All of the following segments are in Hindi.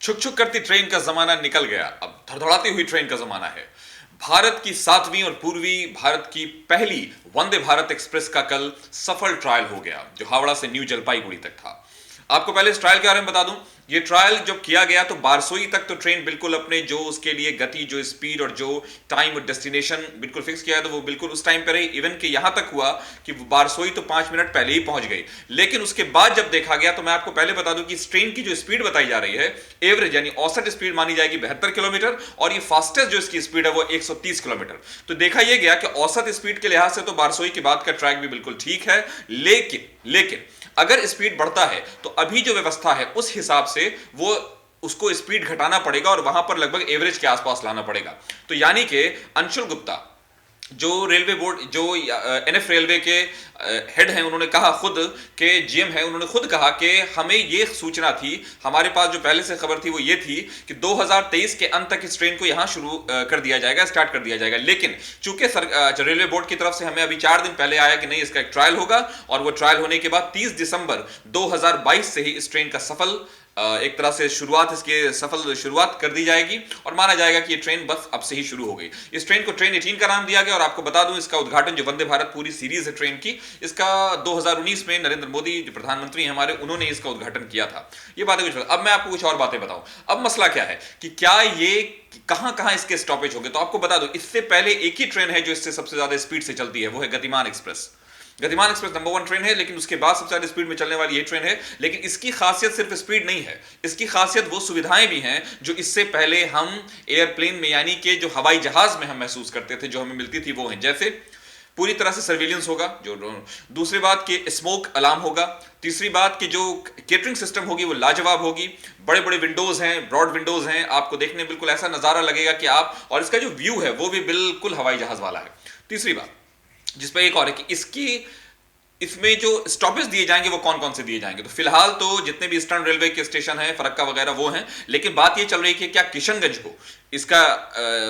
छुक छुक करती ट्रेन का जमाना निकल गया, अब धड़धड़ाती हुई ट्रेन का जमाना है। भारत की सातवीं और पूर्वी भारत की पहली वंदे भारत एक्सप्रेस का कल सफल ट्रायल हो गया, जो हावड़ा से न्यू जलपाईगुड़ी तक था। आपको पहले इस ट्रायल के बारे में बता दूं, ये ट्रायल जब किया गया तो बारसोई तक तो ट्रेन बिल्कुल अपने जो उसके लिए गति, जो स्पीड और जो टाइम और डेस्टिनेशन बिल्कुल फिक्स किया है, तो वो बिल्कुल उस टाइम पर रही। इवन कि यहां तक हुआ कि बारसोई तो 5 मिनट पहले ही पहुंच गई। लेकिन उसके बाद जब देखा गया तो मैं आपको पहले बता दूं कि इस ट्रेन की जो स्पीड बताई जा रही है, एवरेज यानी औसत स्पीड मानी जाएगी 72 किलोमीटर, और ये फास्टेस्ट जो इसकी स्पीड है वो 130 किलोमीटर। तो देखा यह गया कि औसत स्पीड के लिहाज से तो बारसोई के बाद का ट्रैक भी बिल्कुल ठीक है। लेकिन अगर स्पीड बढ़ता है तो अभी जो व्यवस्था है उस हिसाब से वो उसको स्पीड घटाना पड़ेगा और वहां पर लगभग एवरेज के आसपास लाना पड़ेगा। तो यानी कि अंशुल गुप्ता जो रेलवे बोर्ड, जो एनएफ रेलवे के हेड हैं, उन्होंने कहा खुद के जीएम है, उन्होंने खुद कहा कि हमें ये सूचना थी, हमारे पास जो पहले से खबर थी वो ये थी कि 2023 के अंत तक इस ट्रेन को यहां शुरू कर दिया जाएगा, स्टार्ट कर दिया जाएगा। लेकिन चूंकि रेलवे बोर्ड की तरफ से हमें अभी 4 दिन पहले आया कि नहीं, इसका एक ट्रायल होगा, और वो ट्रायल होने के बाद 30 दिसंबर 2022 से ही इस ट्रेन का सफल एक तरह से शुरुआत, इसकी सफल शुरुआत कर दी जाएगी और माना जाएगा कि ये ट्रेन बस अब से ही शुरू हो गई। इस ट्रेन को ट्रेन 18 का नाम दिया गया। और आपको बता दूं, इसका उद्घाटन जो वंदे भारत पूरी सीरीज है ट्रेन की, इसका 2019 में नरेंद्र मोदी जो प्रधानमंत्री हैं हमारे, उन्होंने इसका उद्घाटन किया था। ये बातें कुछ। अब मैं आपको कुछ और बातें बताऊं। अब मसला क्या है कि क्या ये कहां कहां इसके स्टॉपेज होंगे, तो आपको बता दूं, इससे पहले एक ही ट्रेन है जो इससे सबसे ज्यादा स्पीड से चलती है, वो है गतिमान एक्सप्रेस। गतिमान एक्सप्रेस नंबर 1 ट्रेन है, लेकिन उसके बाद सबसे ज्यादा स्पीड में चलने वाली ये ट्रेन है। लेकिन इसकी खासियत सिर्फ स्पीड नहीं है, इसकी खासियत वो सुविधाएं भी हैं जो इससे पहले हम एयरप्लेन में, यानी कि जो हवाई जहाज में हम महसूस करते थे, जो हमें मिलती थी, वो हैं। जैसे पूरी तरह से सर्विलेंस होगा, जो दूसरी बात कि स्मोक अलार्म होगा, तीसरी बात कि जो केटरिंग सिस्टम होगी वो लाजवाब होगी, बड़े बड़े विंडोज हैं, ब्रॉड विंडोज हैं, आपको देखने में बिल्कुल ऐसा नजारा लगेगा कि आप, और इसका जो व्यू है वो भी बिल्कुल हवाई जहाज वाला है। तीसरी बात जिस पर एक और है कि इसमें जो स्टॉपेज दिए जाएंगे वो कौन कौन से दिए जाएंगे। तो फिलहाल तो जितने भी ईस्टर्न रेलवे के स्टेशन हैं, फरक्का वगैरह, वो हैं। लेकिन बात ये चल रही है कि क्या किशनगंज को इसका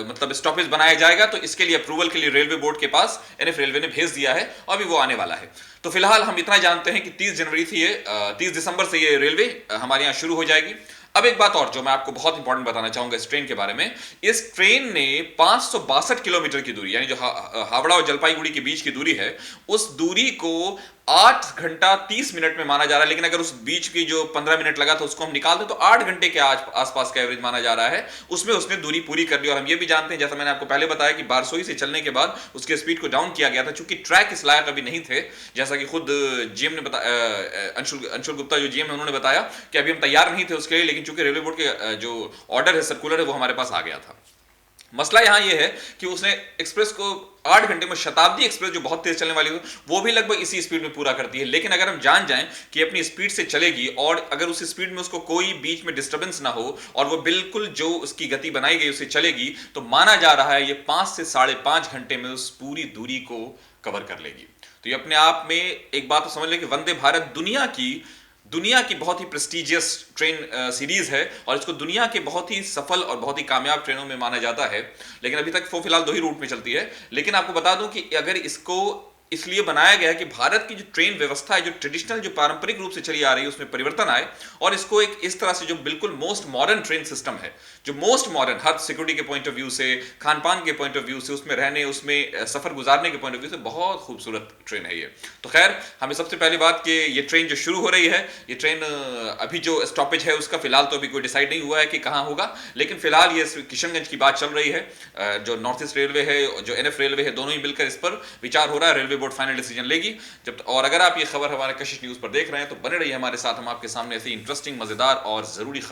मतलब स्टॉपेज बनाया जाएगा, तो इसके लिए अप्रूवल के लिए रेलवे बोर्ड के पास एनएफ रेलवे ने भेज दिया है और अभी वो आने वाला है। तो फिलहाल हम इतना जानते हैं कि 30 दिसंबर से ये रेलवे हमारे यहाँ शुरू हो जाएगी। अब एक बात और जो मैं आपको बहुत इंपॉर्टेंट बताना चाहूंगा इस ट्रेन के बारे में, इस ट्रेन ने 562 किलोमीटर की दूरी, यानी जो हावड़ा और जलपाईगुड़ी के बीच की दूरी है, उस दूरी को 8 घंटा 30 मिनट में माना जा रहा है। लेकिन अगर उस बीच की जो 15 मिनट लगा था उसको हम निकाल दें तो 8 घंटे के आसपास का एवरेज माना जा रहा है, उसमें उसने दूरी पूरी कर ली। और हम ये भी जानते हैं, जैसा मैंने आपको पहले बताया, कि बारसोई से चलने के बाद उसके स्पीड को डाउन किया गया था, चूंकि ट्रैक इस लायक अभी नहीं थे। जैसा कि खुद जीएम ने बताया, अंशुल गुप्ता जो जीएम है, उन्होंने बताया कि अभी हम तैयार नहीं थे उसके लिए, लेकिन चूंकि रेलवे बोर्ड के जो ऑर्डर है, सर्कुलर है, वो हमारे पास आ गया था। मसला यहां यह है कि उसने एक्सप्रेस को 8 घंटे में, शताब्दी एक्सप्रेस जो बहुत तेज चलने वाली थी वो भी लगभग इसी स्पीड में पूरा करती है। लेकिन अगर हम जान जाएं कि अपनी स्पीड से चलेगी और अगर उस स्पीड में उसको कोई बीच में डिस्टरबेंस ना हो और वो बिल्कुल जो उसकी गति बनाई गई उसे चलेगी, तो माना जा रहा है ये 5 से 5.5 घंटे में उस पूरी दूरी को कवर कर लेगी। तो ये अपने आप में एक बात तो समझ लें कि वंदे भारत दुनिया की बहुत ही प्रेस्टिजियस ट्रेन सीरीज है और इसको दुनिया के बहुत ही सफल और बहुत ही कामयाब ट्रेनों में माना जाता है। लेकिन अभी तक वो फिलहाल 2 ही रूट में चलती है। लेकिन आपको बता दूं कि अगर इसको इसलिए बनाया गया है कि भारत की जो ट्रेन व्यवस्था है, जो ट्रेडिशनल, जो पारंपरिक रूप से चली आ रही है, उसमें परिवर्तन आए और इसको एक इस तरह से जो बिल्कुल मोस्ट मॉडर्न ट्रेन सिस्टम है, जो मोस्ट मॉडर्न, हर सिक्योरिटी के पॉइंट ऑफ व्यू से, खान पान के पॉइंट ऑफ व्यू से, उसमें रहने, उसमें सफर गुजारने के पॉइंट ऑफ व्यू से बहुत खूबसूरत ट्रेन है ये। तो खैर, हमें सबसे पहली बात कि ये ट्रेन जो शुरू हो रही है, ये ट्रेन अभी जो स्टॉपेज है उसका फिलहाल तो अभी कोई डिसाइड नहीं हुआ है कि कहाँ होगा। लेकिन फिलहाल ये किशनगंज की बात चल रही है। जो नॉर्थ ईस्ट रेलवे है, जो एनएफ रेलवे है, दोनों ही मिलकर इस पर विचार हो रहा है। रेलवे बोर्ड फाइनल डिसीजन लेगी जब। और अगर आप ये खबर हमारे कशिश न्यूज पर देख रहे हैं तो बने रहिए हमारे साथ, हम आपके सामने ऐसी इंटरेस्टिंग, मजेदार और जरूरी